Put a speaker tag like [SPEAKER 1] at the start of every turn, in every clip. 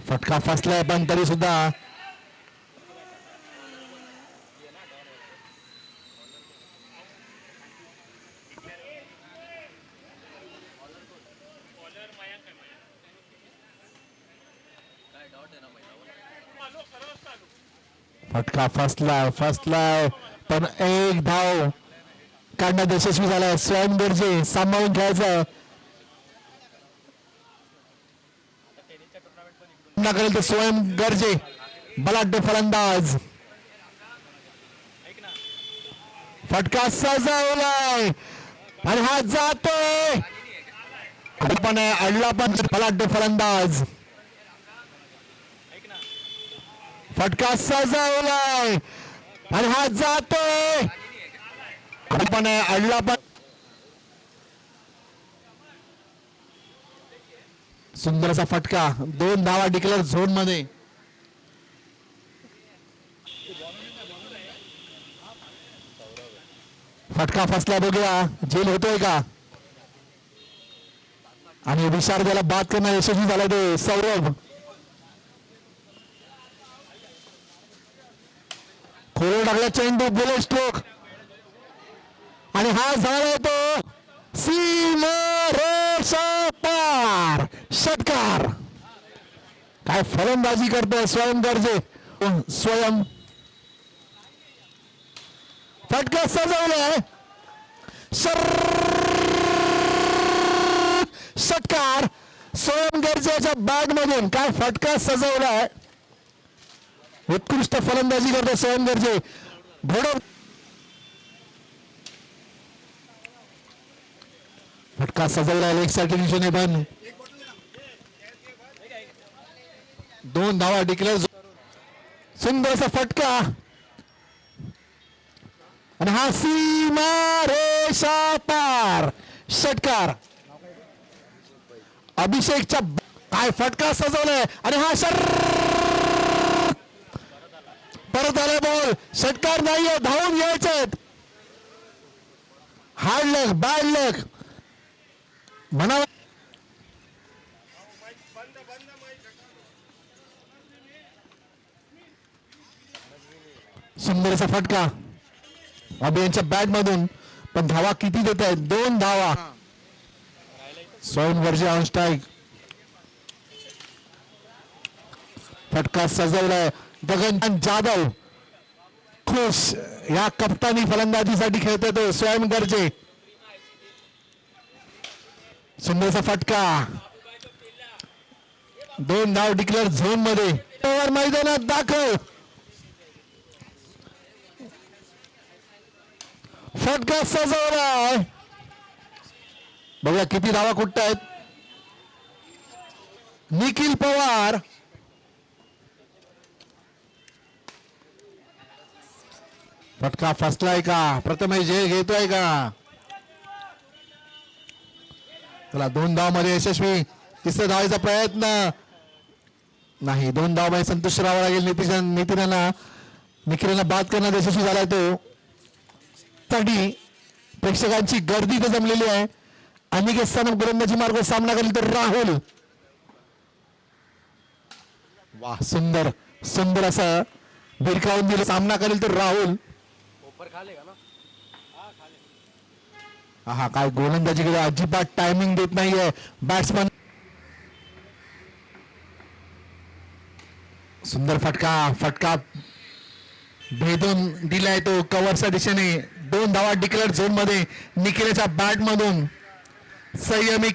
[SPEAKER 1] फटका फसलाय पण तरी सुद्धा फटका फसलाय पण एक धाव काढण्यात यशस्वी झालाय. स्वयं गरजे सांभाळून खेळायचं करेल तर स्वयं गरजे बलाढ्य फलंदाज. फटका सजवलाय आणि हा जातोय पण अडला पण बलाढ्य फलंदाज. फटका सजवलाय आणि हा जातोय पण अडला पण. सुंदर असा फटका 2 धावा डिक्लेअर झोन मध्ये. फटका फसला बघूया जेल होतोय का आणि विशार त्याला बाद करणं यशस्वी झाला तो सौरभ. खोलून टाकला चेंडू बुलेट स्ट्रोक आणि हा झाला तो सीमारेषा पार षटकार. काय फलंदाजी करतोय स्वयं गरजे. स्वयं फटका सजवलाय षटकार स्वयं गरजेच्या बॅट मधून. काय फटका सजवलाय. उत्कृष्ट फलंदाजी करतो स्वयं गरजे. घोडो फटका सजवला लेग साठी दिशेने पण 2 धावा डिक्लेअर. सुंदर असा फटका आणि हा सीमा रेषा पार षटकार. अभिषेकच्या काय फटका सजवलाय आणि हा परत आले बॉल. षटकार नाहीये धावून घ्यायचे. हार्ड लक बॅड लक म्हणा. सुंदर असा फटका अभियांच्या बॅट मधून पण धावा किती देत आहेत 2 धावा. स्वयं गरजे ऑन स्ट्राईक. फटका सजवलाय गगन जाधव खुश या कप्तानी फलंदाजीसाठी खेळतोय तो स्वयं गरजे. सुंदरचा फटका 2 धाव डिक्लेअर झोन मध्ये. मैदानात दाखल फटका सजवलाय. बघा किती धावा कुठतायत. निखिल पवार फटका फसलाय का प्रथमेश झेल घेतोय का. चला 2 धाव मध्ये यशस्वी. तिसऱ्या धावायचा प्रयत्न नाही. 2 धाव मध्ये संतोष राहावा लागेल. निखिलांना बाद करण्यात यशस्वी झालाय तो. साठी प्रेक्षकांची गर्दी तर जमलेली आहे. अनिकेत स्थानक गोलंदाजी मार्ग सामना करेल तर राहुल. वाह सुंदर सुंदर असा भिरकावून दिला. सामना करेल तर राहुल. हा काय गोलंदाजीकडे अजिबात टायमिंग देत नाहीये बॅट्समन. सुंदर फटका भेदून दिलाय तो कव्हरच्या दिशेने. 2 धावा डिक्लेअर झोन मध्ये निखिलच्या बॅट मधून. संयमी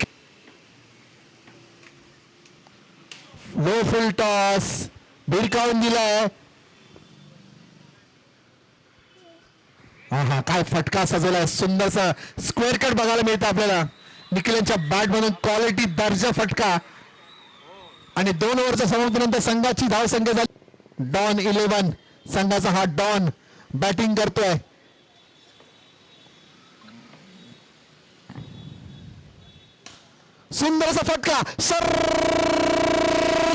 [SPEAKER 1] लो फुल टॉस भिरकावून दिलाय. हा काय फटका सजवलाय. सुंदरसा स्क्वेअर कट बघायला मिळतं आपल्याला निखिलच्या बॅट मधून. क्वालिटी दर्जा फटका आणि 2 ओव्हरच्या समाप्तीनंतर संघाची धावसंख्या झाली डॉन 11. संघाचा हा डॉन बॅटिंग करतोय. सुंदर असा फटका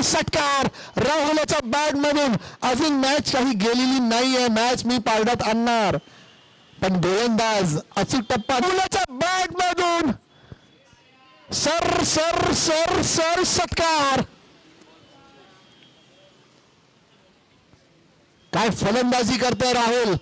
[SPEAKER 1] षटकार राहुलच्या बॅट मधून. अजून मॅच काही गेलेली नाहीये. मॅच मी पारड्यात आणणार पण गोलंदाज अचूक टप्पा राहुलच्या बॅट मधून. षटकार काय फलंदाजी करतोय राहुल.